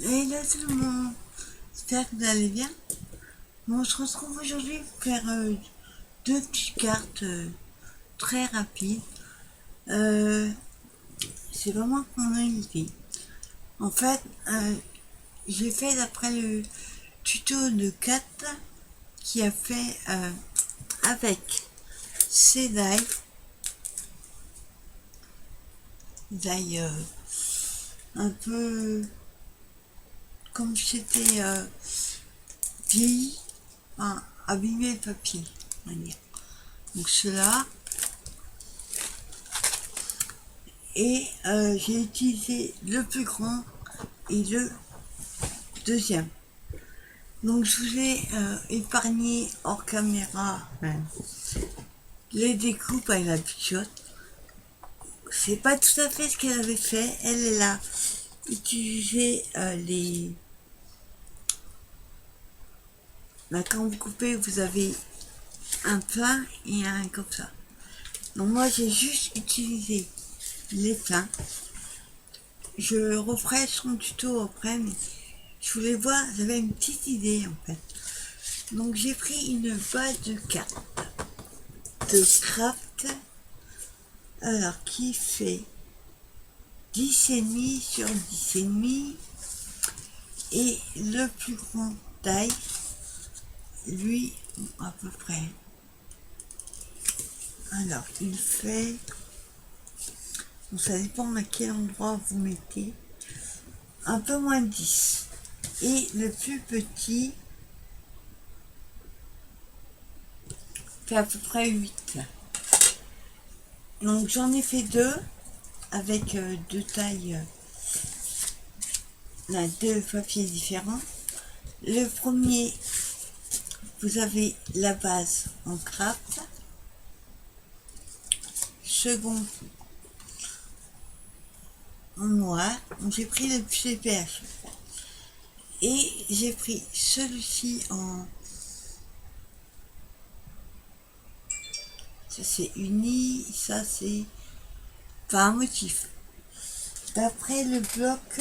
Hello tout le monde, j'espère que vous allez bien. Bon, on se retrouve aujourd'hui pour faire deux petites cartes très rapides. C'est vraiment mon idée. En fait, j'ai fait d'après le tuto de Kat qui a fait avec ses die un peu comme si c'était vieilli, enfin, abîmé le papier, on va dire. Donc cela, et j'ai utilisé le plus grand et le deuxième. Donc je vous ai épargné hors caméra les découpes avec la bichotte. C'est pas tout à fait ce qu'elle avait fait. Elle a utilisé les... Bah, quand vous coupez, vous avez un plein et un comme ça. Donc moi j'ai juste utilisé les pleins. Je referai son tuto après, mais je voulais voir, j'avais une petite idée en fait. Donc j'ai pris une base de cartes de craft, alors qui fait 10,5 sur 10,5, et le plus grand taille, lui, à peu près. Alors il fait, bon, ça dépend à quel endroit vous mettez, un peu moins de 10. Et le plus petit fait à peu près 8. Donc j'en ai fait deux avec deux tailles, deux papiers différents. Le premier, vous avez la base en craft. Second, en noir. Donc j'ai pris le plus épais. Et j'ai pris celui-ci en... Ça c'est uni, ça c'est pas un motif. D'après le bloc,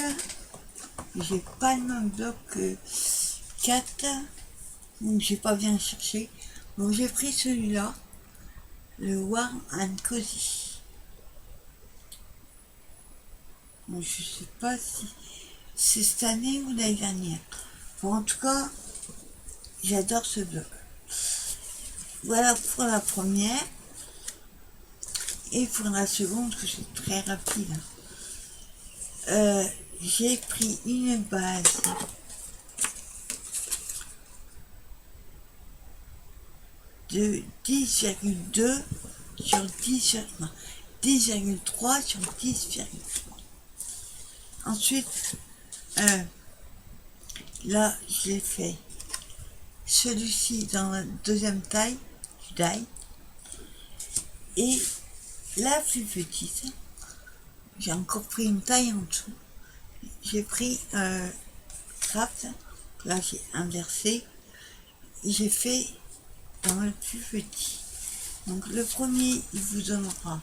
j'ai pas le même bloc que 4, donc j'ai pas bien cherché. Donc j'ai pris celui-là, le Warm and Cozy. Bon, je sais pas si c'est cette année ou l'année dernière. Bon, en tout cas, j'adore ce bloc. Voilà pour la première. Et pour la seconde, que c'est très rapide, j'ai pris une base de 10,2 sur 10,3 sur 10,3. Ensuite, là, j'ai fait celui-ci dans la deuxième taille du die. Et la plus petite, j'ai encore pris une taille en dessous. J'ai pris craft, là j'ai inversé, et j'ai fait dans le plus petit. Donc le premier, il vous donnera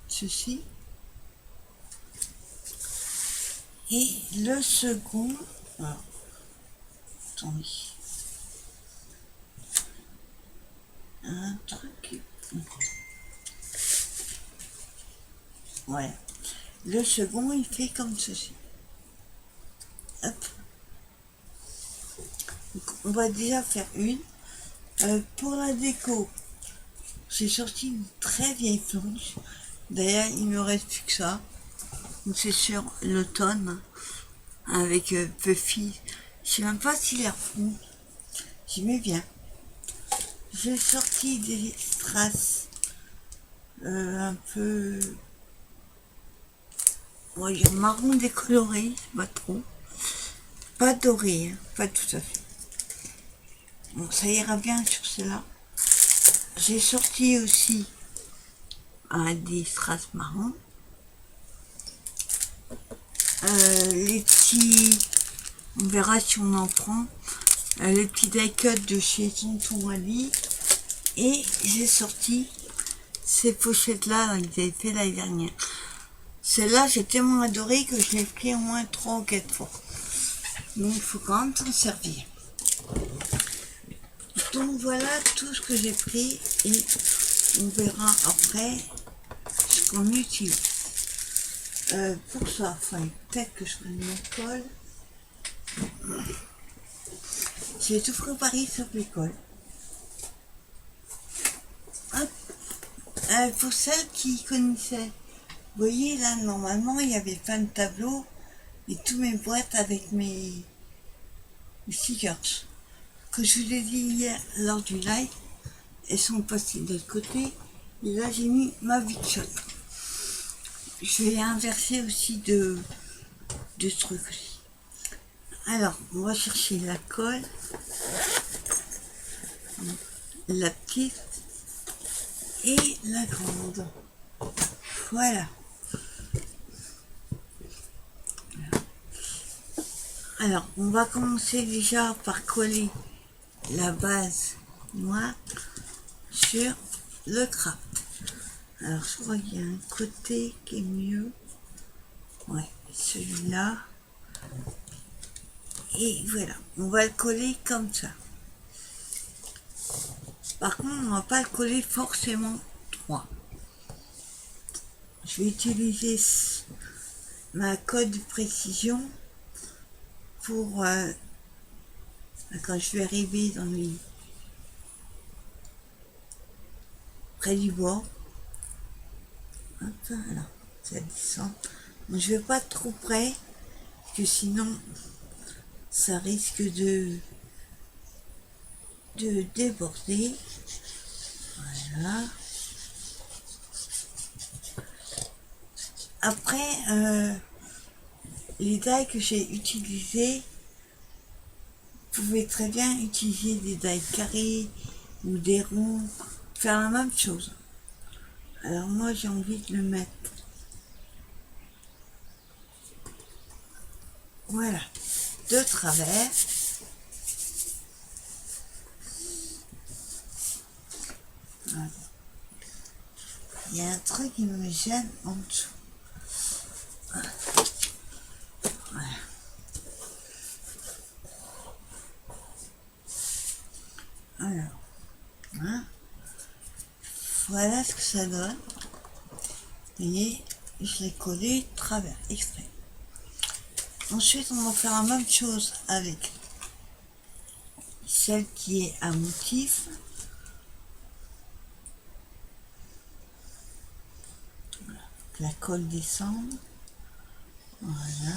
ceci. Et le second, alors, attendez, un truc, ouais, le second il fait comme ceci. Hop. Donc, on va déjà faire une. Pour la déco, j'ai sorti une très vieille planche. D'ailleurs, il me reste plus que ça. Donc c'est sur l'automne avec Puffy. Je sais même pas s'il est refond. J'aimais bien. J'ai sorti des strass un peu, on va dire marron décoloré, pas trop. Pas doré, hein, pas tout à fait. Bon, ça ira bien sur cela. J'ai sorti aussi des strass marron. Les petits, on verra si on en prend, les petits die cut de chez Tonton Ali. Et j'ai sorti ces pochettes là qu'ils avaient fait l'année dernière. Celle-là, j'ai tellement adoré que je l'ai pris au moins 3 ou 4 fois. Donc, il faut quand même s'en servir. Donc, voilà tout ce que j'ai pris et on verra après ce qu'on utilise. Pour ça, enfin, peut-être que je prenne mon colle. J'ai tout préparé sur l'école. Pour celles qui connaissaient, vous voyez là, normalement, il y avait plein de tableaux et toutes mes boîtes avec mes stickers. Que je vous ai dit hier lors du live, elles sont passées de l'autre côté. Et là, j'ai mis ma Big Shot. Je vais inverser aussi de trucs aussi. Alors, on va chercher la colle, la petite et la grande. Voilà. Alors, on va commencer déjà par coller la base noire sur le craft. Alors, je crois qu'il y a un côté qui est mieux. Ouais, celui-là. Et voilà, on va le coller comme ça. Par contre, on ne va pas le coller forcément droit. Je vais utiliser ma colle de précision pour quand je vais arriver dans les près du bord. Hop, alors, ça descend. Donc, je vais pas trop près, parce que sinon ça risque de déborder. Voilà. Après, les tailles que j'ai utilisées, vous pouvez très bien utiliser des tailles carrées ou des ronds, faire la même chose. Alors moi j'ai envie de le mettre. Voilà, de travers. Voilà. Il y a un truc qui me gêne en dessous. Voilà. Alors, hein, voilà ce que ça donne. Vous voyez, je l'ai collé travers, extrait. Ensuite, on va faire la même chose avec celle qui est à motif. Voilà. La colle descend. Voilà.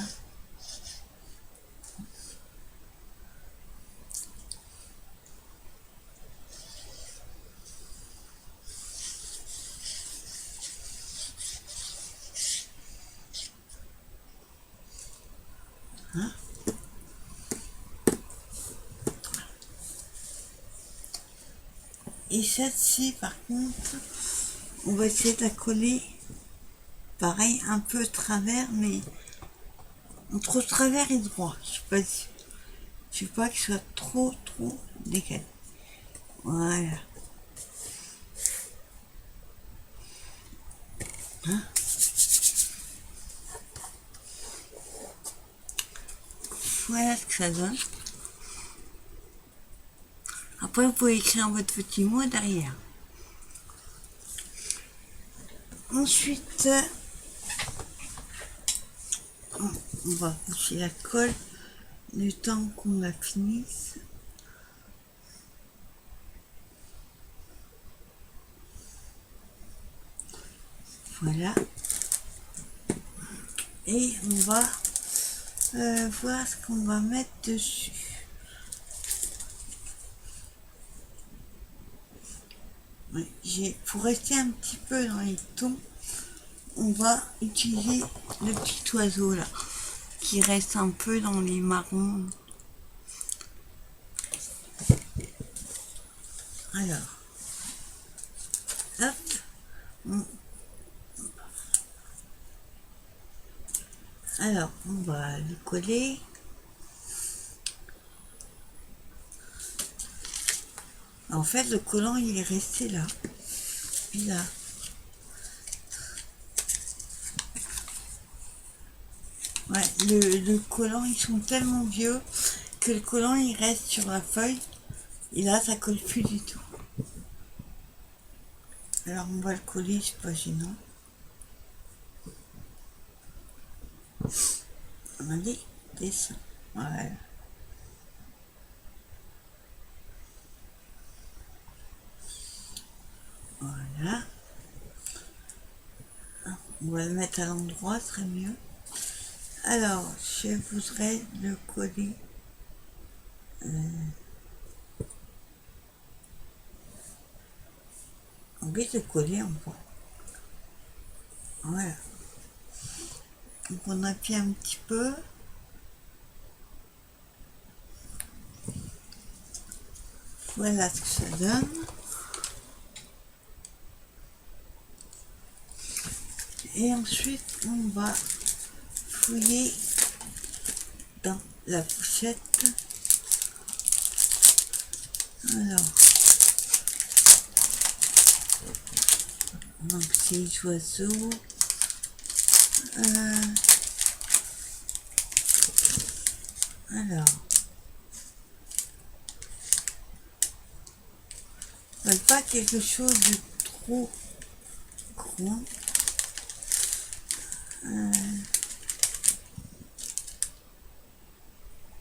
Hein? Et celle-ci, par contre, on va essayer de la coller pareil, un peu travers, mais entre travers et droit. Je ne veux pas qu'il soit trop décalé. Voilà. Hein? Voilà ce que ça donne. Après, vous pouvez écrire votre petit mot derrière. Ensuite, on va coucher la colle le temps qu'on la finisse. Voilà. Et on va voir ce qu'on va mettre dessus. Ouais, pour rester un petit peu dans les tons, on va utiliser le petit oiseau là, qui reste un peu dans les marrons. Alors, hop. Alors, on va le coller. En fait, le collant, il est resté là. Là. Ouais, le collant, ils sont tellement vieux que le collant il reste sur la feuille et là ça colle plus du tout. Alors on va le coller, c'est pas gênant. Allez, descends. Voilà. Voilà. On va le mettre à l'endroit, ce serait mieux. Alors, je voudrais le coller. On va le coller en bas. Voilà. Donc on appuie un petit peu. Voilà ce que ça donne. Et ensuite, on va fouiller dans la pochette. Alors, donc c'est les oiseaux. Alors, pas quelque chose de trop grand.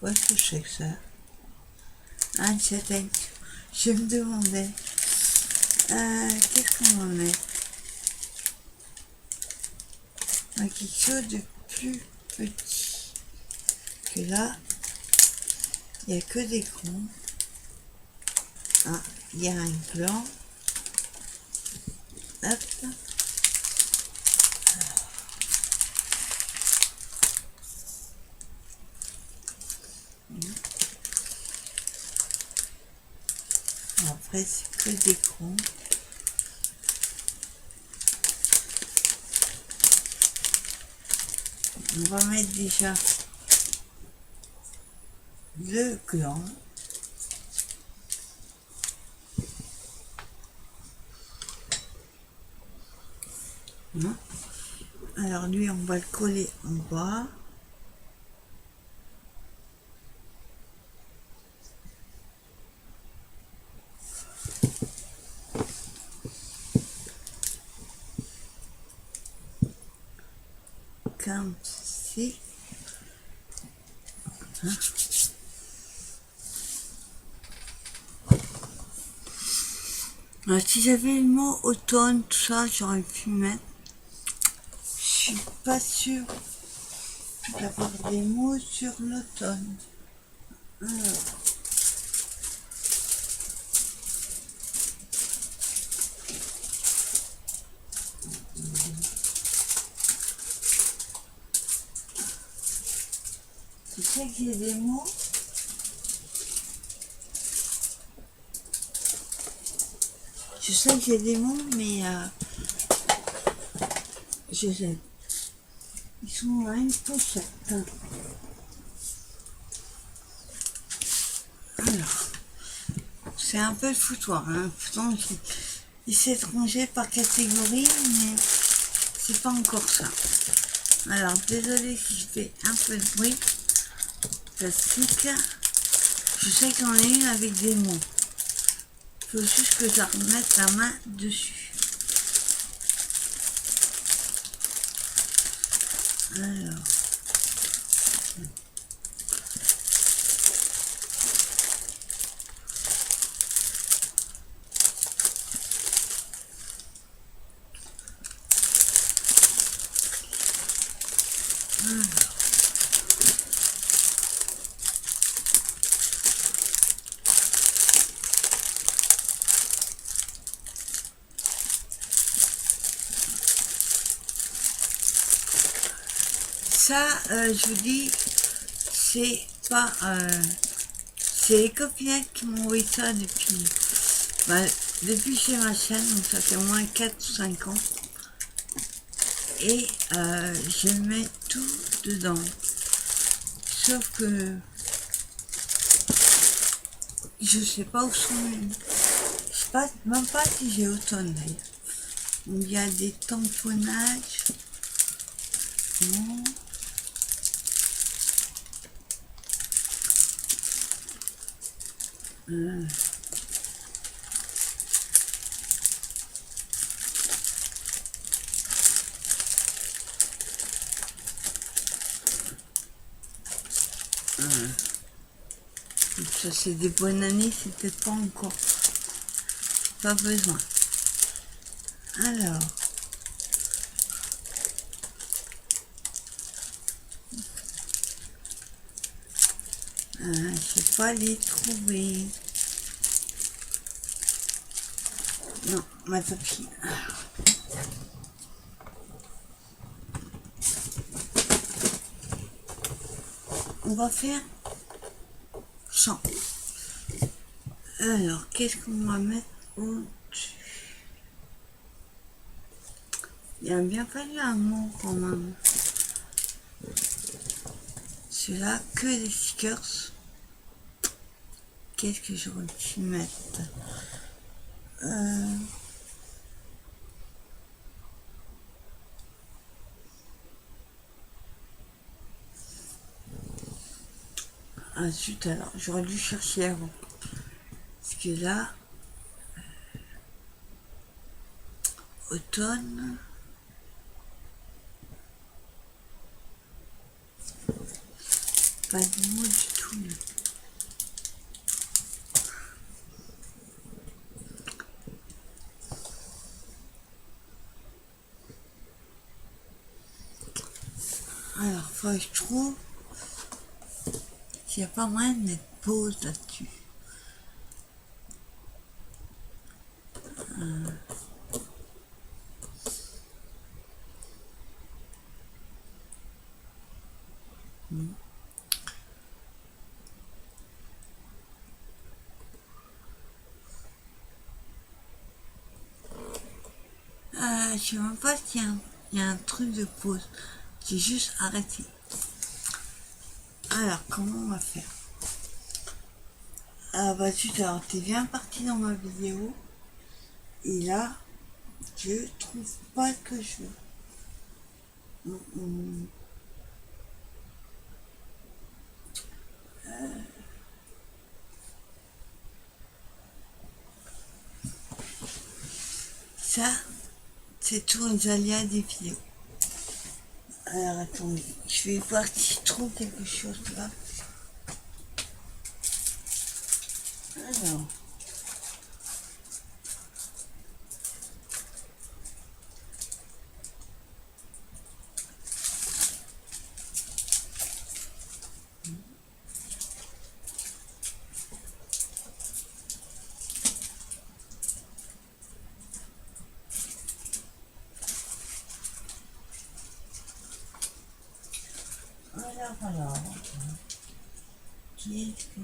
Qu'est-ce que c'est que ça? Ah, châtaigne. Je me demandais. Qu'est-ce qu'on va mettre? Quelque chose de plus petit. Que là, il n'y a que des grands. Ah, il y a un blanc. Hop. Après, c'est que des grands. On va mettre déjà le gland. Alors lui, on va le coller en bas. Comme ceci. Alors, si j'avais le mot automne, tout ça, j'aurais pu mettre. Je suis pas sûre d'avoir des mots sur l'automne. Alors. Je sais qu'il y a des mots. Je sais qu'il y a des mots, mais je sais. Ils sont à une pochette. Alors, c'est un peu le foutoir. Hein. Pourtant, j'essaie de ranger par catégorie, mais c'est pas encore ça. Alors, désolé si je fais un peu de bruit. Plastique. Je sais qu'il y en a une avec des mots. Il faut juste que je remette la main dessus. Alors. Ça, je vous dis, c'est pas... c'est les copinettes qui m'ont envoyé ça depuis chez ma chaîne, donc ça fait au moins 4 ou 5 ans. Et je mets tout dedans. Sauf que je sais pas où sont les... Je sais pas, même pas si j'ai automne d'ailleurs. Il y a des tamponnages. Non. Ça c'est des bonnes années, c'est peut-être pas encore. Pas besoin. Alors. Je sais pas les trouver. Non, ma tapis. On va faire champ. Alors, qu'est-ce qu'on va mettre au-dessus? Il a bien fallu un mot quand même. Celui-là, que des stickers. Qu'est-ce que j'aurais pu mettre? Ah zut, alors j'aurais dû chercher avant. Parce que là, automne, pas de mots du tout. Alors, faut que je trouve s'il n'y a pas moyen de mettre pause là-dessus. Je sais même pas s'il y a un truc de pause. J'ai juste arrêté. Alors, comment on va faire? Ah bah zut, alors t'es bien parti dans ma vidéo. Et là, je trouve pas ce que je veux. Ça, c'est tout les aléas des vidéos. Alors attendez, je vais voir si je trouve quelque chose là. Alors. Alors. Qu'est-ce que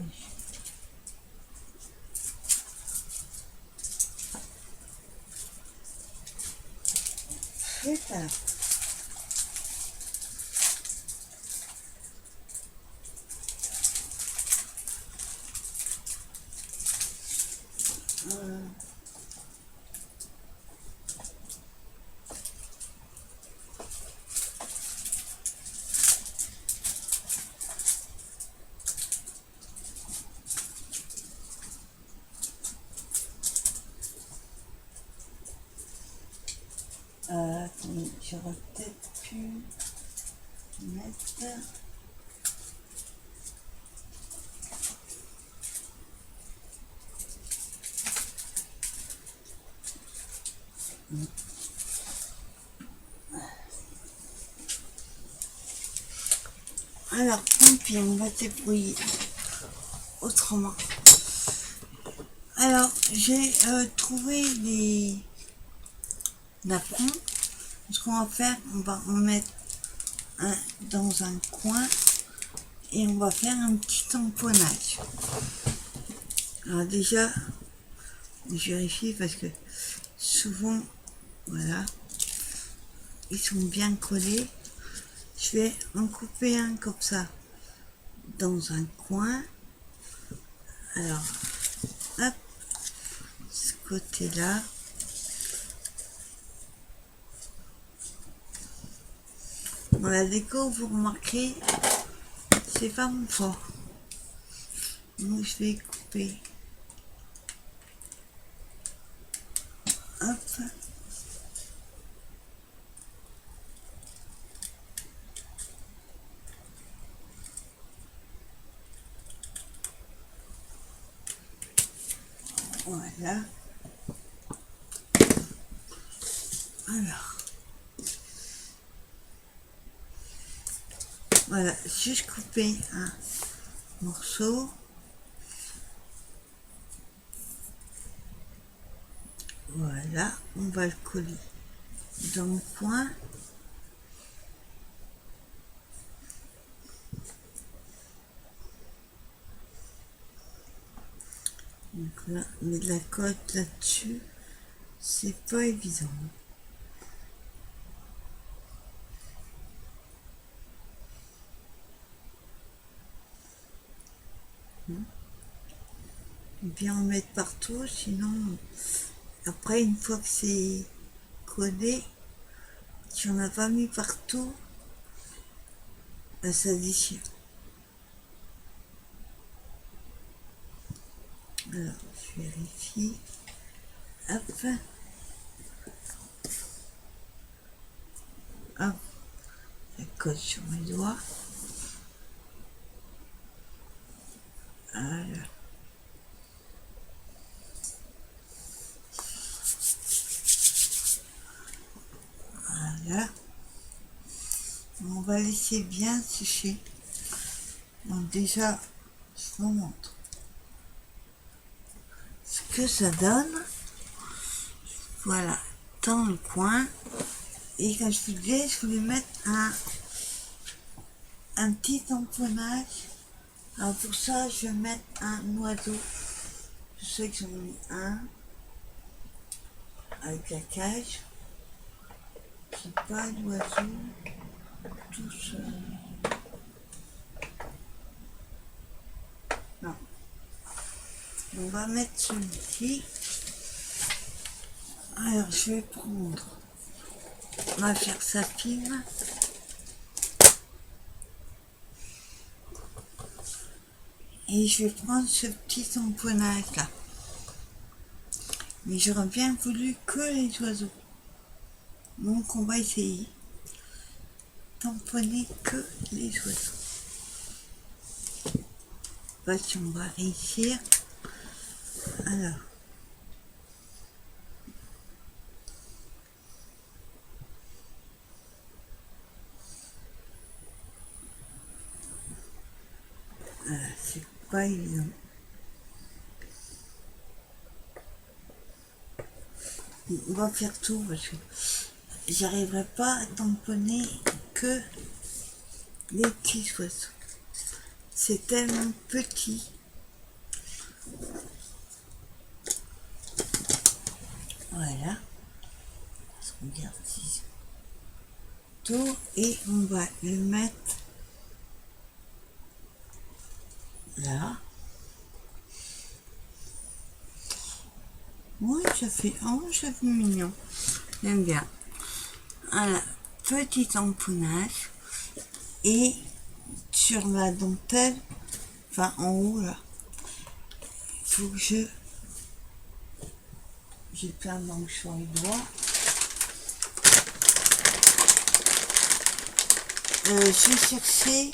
je fais ça? Attendez, j'aurais peut-être pu mettre. Alors, tant pis, on va se débrouiller autrement. Alors, j'ai trouvé des napperons. Ce qu'on va faire, on va en mettre un dans un coin et on va faire un petit tamponnage. Alors déjà, je vérifie parce que souvent, voilà, ils sont bien collés. Je vais en couper un comme ça dans un coin. Alors, hop, ce côté-là. Dans la déco, vous remarquerez, c'est pas mon fort. Donc je vais couper Hop. Voilà. Alors. Voilà, juste couper un morceau. Voilà, on va le coller dans le coin. Donc là, mettre la colle là-dessus, c'est pas évident. Bien en mettre partout, sinon après une fois que c'est collé, si on n'a pas mis partout, ben ça déchire. Alors je vérifie. Hop. Hop. La colle sur mes doigts. Voilà. Voilà. On va laisser bien sécher. Donc déjà, je vous montre ce que ça donne. Voilà, dans le coin. Et comme je vous disais, je voulais mettre un petit tamponnage. Alors pour ça, je vais mettre un oiseau. Je sais que j'en ai mis un avec la cage. J'ai pas d'oiseau tout seul. Non. On va mettre celui-ci. Alors je vais prendre. On va faire ça fine. Et je vais prendre ce petit tamponnage là. Mais j'aurais bien voulu que les oiseaux. Donc on va essayer. Tamponner que les oiseaux. Pas si on va réussir. Alors. C'est pas évident. On va faire tout parce que j'arriverai pas à tamponner que les petits oiseaux. C'est tellement petit. Voilà. On regarde ici. Tout et on va le mettre là. Oui, ça fait mignon. J'aime bien. Voilà, petit tamponnage. Et sur la dentelle, enfin en haut là, il faut que j'ai plein d'encre sur les doigts. Je vais chercher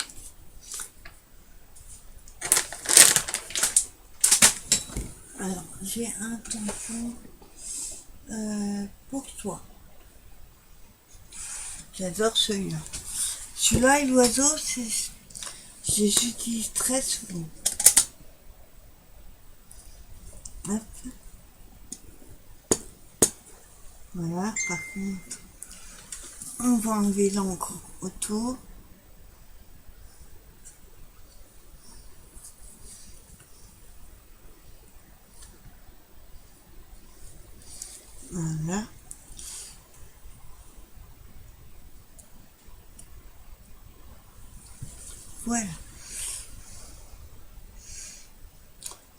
alors j'ai un tampon pour toi. J'adore celui-là. Celui-là et l'oiseau, je les utilise très souvent. Hop. Voilà, par contre, on va enlever l'encre autour. Voilà. Voilà.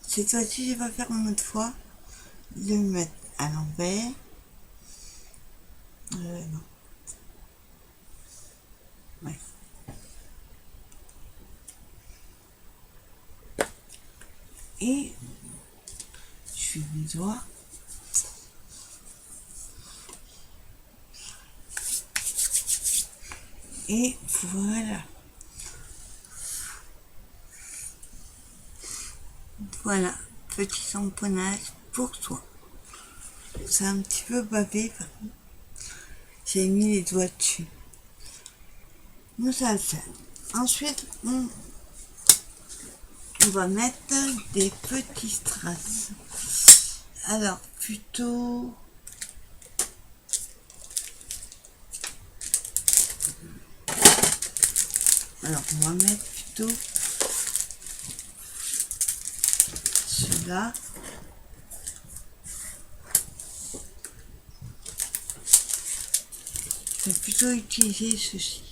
Cette fois-ci, je vais faire une autre fois. Le mettre à l'envers. Non. Ouais. Et je suis mes doigts. Et voilà. Voilà, petit tamponnage pour toi. C'est un petit peu bavé, par contre. J'ai mis les doigts dessus. Nous, ça va le faire. Ensuite, on va mettre des petits strass. Alors, plutôt... Alors, on va mettre plutôt cela. Je vais plutôt utiliser ceci.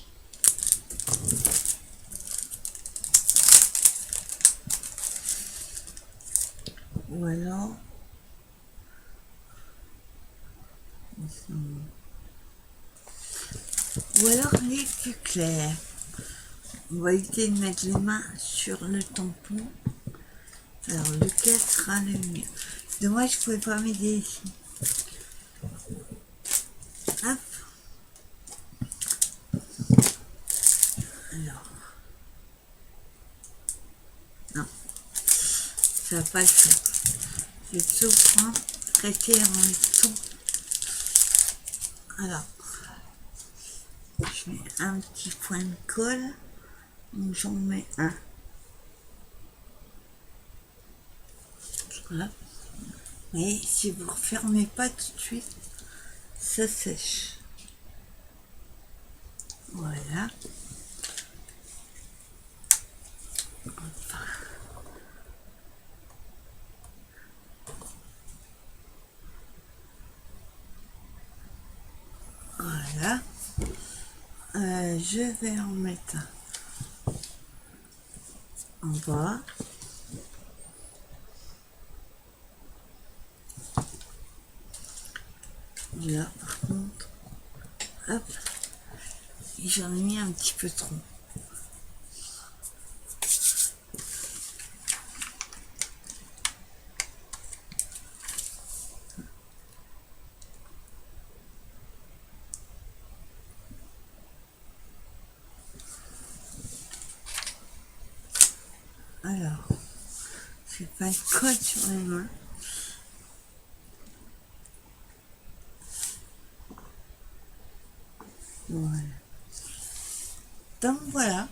Ou alors... Ou alors les plus clairs. On va éviter de mettre les mains sur le tampon. Alors, lequel sera le mieux? Dommage, je ne pouvais pas m'aider ici. Hop. Alors. Non. Ça va pas le faire. Je vais tout prendre, rester en tout. Alors. Je mets un petit point de colle. Donc, j'en mets un. Voilà. Mais si vous ne refermez pas tout de suite, ça sèche. Voilà. Voilà. Je vais en mettre un en bas. Là, par contre, hop, j'en ai mis un petit peu trop. Alors, je vais pas de colle sur les mains. Voilà. Donc voilà.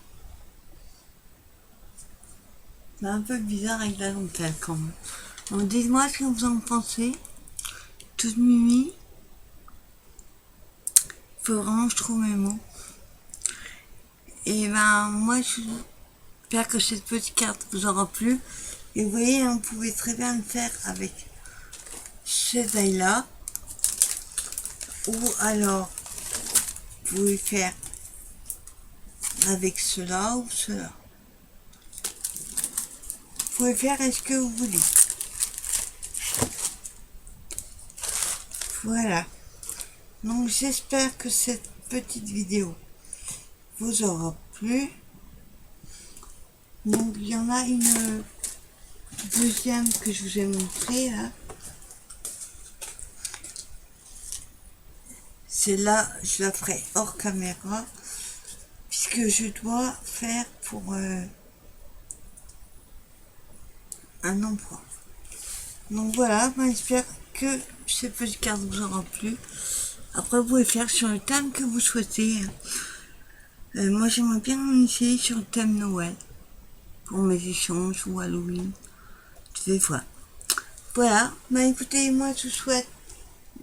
C'est un peu bizarre avec la dentelle quand même. Donc dites-moi ce que vous en pensez. Toute mimi. Faut vraiment que je trouve mes mots. Et ben moi j'espère que cette petite carte vous aura plu. Et vous voyez, on pouvait très bien le faire avec ce taille là. Ou alors vous pouvez faire avec cela ou cela. Vous pouvez faire ce que vous voulez. Voilà. Donc j'espère que cette petite vidéo vous aura plu. Donc il y en a une deuxième que je vous ai montré là. Celle-là, je la ferai hors caméra puisque je dois faire pour un emploi. Donc voilà, j'espère que cette petite carte vous aura plu. Après, vous pouvez faire sur le thème que vous souhaitez. Moi, j'aimerais bien essayer sur le thème Noël pour mes échanges ou Halloween. Je vais voir. Voilà, écoutez, moi, je vous souhaite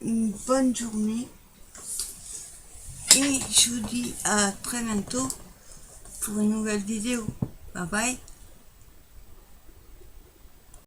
une bonne journée. Et je vous dis à très bientôt pour une nouvelle vidéo. Bye bye.